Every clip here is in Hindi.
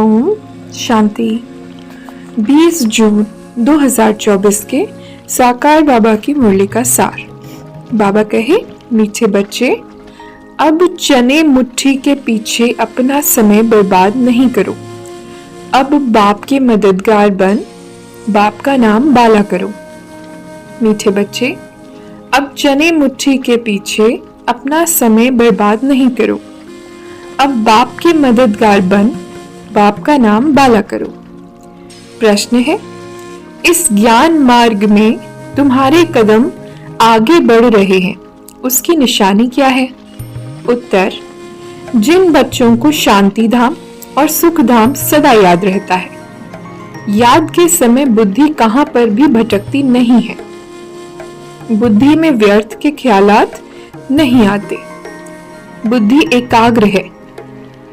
ओम शांति। 20 जून 2024 के साकार बाबा की मुरली का सार। बाबा कहे, मीठे बच्चे, अब चने मुट्ठी के पीछे अपना समय बर्बाद नहीं करो। अब बाप के मददगार बन बाप का नाम बाला करो। मीठे बच्चे, अब चने मुट्ठी के पीछे अपना समय बर्बाद नहीं करो। अब बाप के मददगार बन बाप का नाम बाला करो। प्रश्न है, इस ज्ञान मार्ग में तुम्हारे कदम आगे बढ़ रहे हैं, उसकी निशानी क्या है? उत्तर, जिन बच्चों को शांति धाम और सुख धाम सदा याद रहता है, याद के समय बुद्धि कहां पर भी भटकती नहीं है, बुद्धि में व्यर्थ के ख्यालात नहीं आते, बुद्धि एकाग्र है,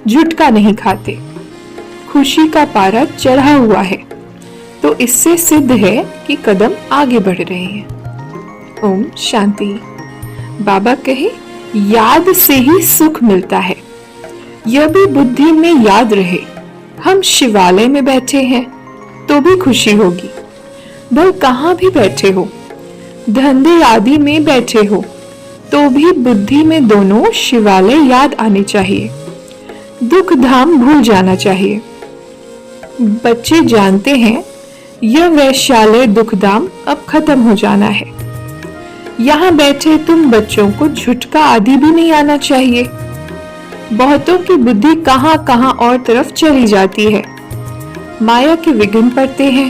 झुटका नहीं खाते, खुशी का पारा चढ़ा हुआ है, तो इससे सिद्ध है कि कदम आगे बढ़ रहे हैं। ओम शांति। बाबा कहे, याद से ही सुख मिलता है, यह भी बुद्धि में याद रहे। हम शिवालय में बैठे हैं तो भी खुशी होगी, भले कहाँ भी बैठे हो, धंधे आदि में बैठे हो तो भी बुद्धि में दोनों शिवालय याद आने चाहिए, दुख धाम भूल जाना चाहिए। बच्चे जानते हैं यह वैश्यालय दुखधाम अब खत्म हो जाना है। यहाँ बैठे तुम बच्चों को झुटका आदि भी नहीं आना चाहिए। बहुतों की बुद्धि कहाँ कहाँ और तरफ चली जाती है, माया के विघ्न पड़ते हैं।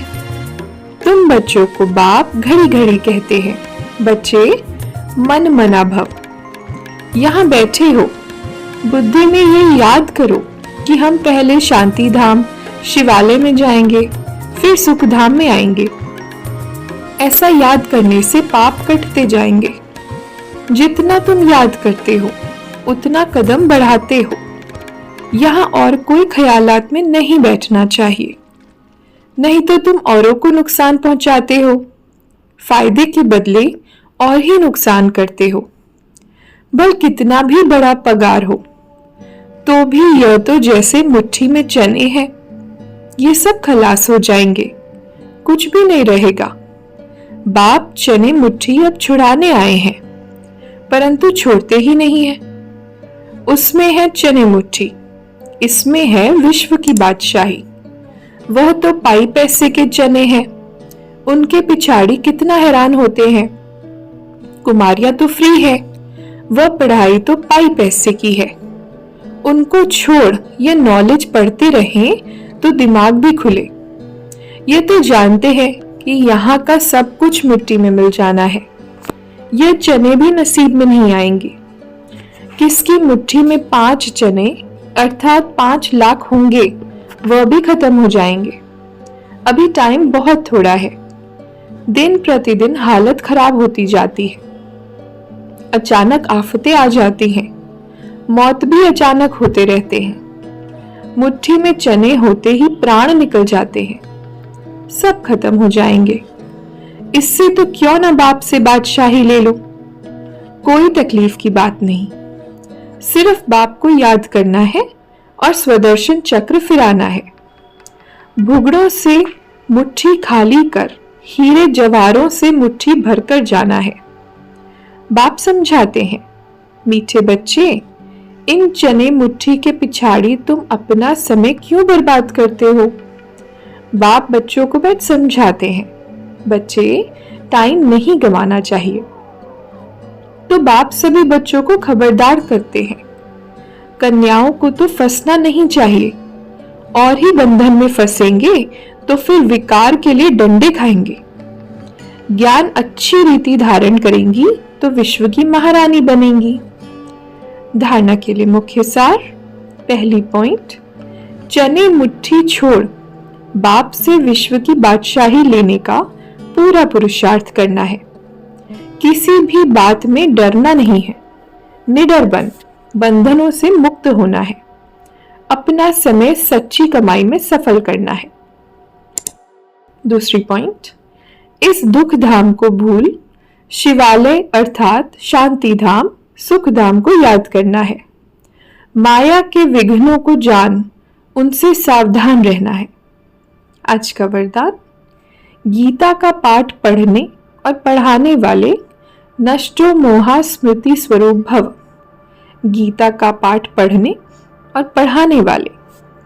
तुम बच्चों को बाप घड़ी घड़ी कहते हैं, बच्चे मन मना भव। यहाँ बैठे हो, बुद्धि में ये याद करो कि हम पहले शांति धाम शिवालय में जाएंगे, फिर सुख धाम में आएंगे। ऐसा याद करने से पाप कटते जाएंगे। जितना तुम याद करते हो उतना कदम बढ़ाते हो। यहाँ और कोई ख्यालात में नहीं बैठना चाहिए, नहीं तो तुम औरों को नुकसान पहुंचाते हो, फायदे के बदले और ही नुकसान करते हो। भले कितना भी बड़ा पगार हो तो भी यह तो जैसे मुट्ठी में चने हैं, ये सब खलास हो जाएंगे, कुछ भी नहीं रहेगा। बाप चने मुट्ठी अब छुड़ाने आए हैं, परंतु छोड़ते ही नहीं है। उसमें है चने मुट्ठी, इसमें है विश्व की बादशाही। वह तो पाई पैसे के चने हैं, उनके पिछाड़ी कितना हैरान होते हैं। कुमारियां तो फ्री है, वह पढ़ाई तो पाई पैसे की है। उनको छोड़ ये नॉलेज पढ़ते रहें तो दिमाग भी खुले। ये तो जानते हैं कि यहाँ का सब कुछ मिट्टी में मिल जाना है, ये चने भी नसीब में नहीं आएंगे। किसकी मुट्ठी में 5 चने अर्थात 5 लाख होंगे, वह भी खत्म हो जाएंगे। अभी टाइम बहुत थोड़ा है, दिन प्रतिदिन हालत खराब होती जाती है। अचानक आफतें आ जाती हैं, मौत भी अचानक होते रहते हैं। मुट्ठी में चने होते ही प्राण निकल जाते हैं, सब खत्म हो जाएंगे। इससे तो क्यों ना बाप से बादशाही ले लो, कोई तकलीफ की बात नहीं। सिर्फ बाप को याद करना है और स्वदर्शन चक्र फिराना है। भुगड़ों से मुट्ठी खाली कर हीरे जवाहरों से मुट्ठी भरकर जाना है। बाप समझाते हैं, मीठे बच्चे, इन चने मुट्ठी के पिछाड़ी तुम अपना समय क्यों बर्बाद करते हो? बाप बच्चों को बहुत समझाते हैं, बच्चे टाइम नहीं गंवाना चाहिए। तो बाप सभी बच्चों को खबरदार करते हैं, कन्याओं को तो फंसना नहीं चाहिए, और ही बंधन में फंसेंगे तो फिर विकार के लिए डंडे खाएंगे। ज्ञान अच्छी रीति धारण करेंगी तो विश्व की महारानी बनेंगी। धारणा के लिए मुख्य सार। पहली पॉइंट, चने मुट्ठी छोड़ बाप से विश्व की बादशाही लेने का पूरा पुरुषार्थ करना है। किसी भी बात में डरना नहीं है, निडर बन बंधनों से मुक्त होना है। अपना समय सच्ची कमाई में सफल करना है। दूसरी पॉइंट, इस दुख धाम को भूल शिवालय अर्थात शांति धाम सुख धाम को याद करना है। माया के विघ्नों को जान उनसे सावधान रहना है। आज का वरदान, गीता का पाठ पढ़ने और पढ़ाने वाले नष्टो मोहा स्मृति स्वरूप भव। गीता का पाठ पढ़ने और पढ़ाने वाले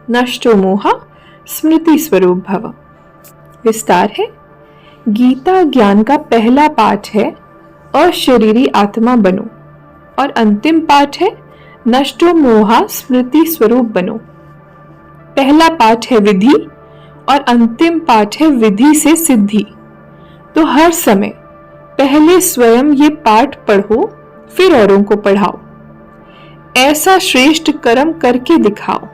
नष्टो मोहा स्मृति स्वरूप भव। विस्तार है, गीता ज्ञान का पहला पाठ है अशरीरी आत्मा बनो, और अंतिम पाठ है नष्टो मोहा स्मृति स्वरूप बनो। पहला पाठ है विधि और अंतिम पाठ है विधि से सिद्धि। तो हर समय पहले स्वयं ये पाठ पढ़ो, फिर औरों को पढ़ाओ। ऐसा श्रेष्ठ कर्म करके दिखाओ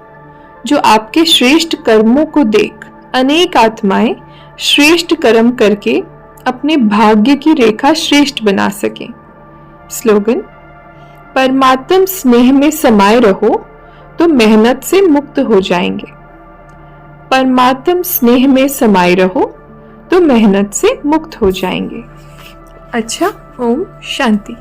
जो आपके श्रेष्ठ कर्मों को देख अनेक आत्माएं श्रेष्ठ कर्म करके अपने भाग्य की रेखा श्रेष्ठ बना सके। स्लोगन, परमात्म स्नेह में समाये रहो तो मेहनत से मुक्त हो जाएंगे। परमात्म स्नेह में समाये रहो तो मेहनत से मुक्त हो जाएंगे। अच्छा, ओम शांति।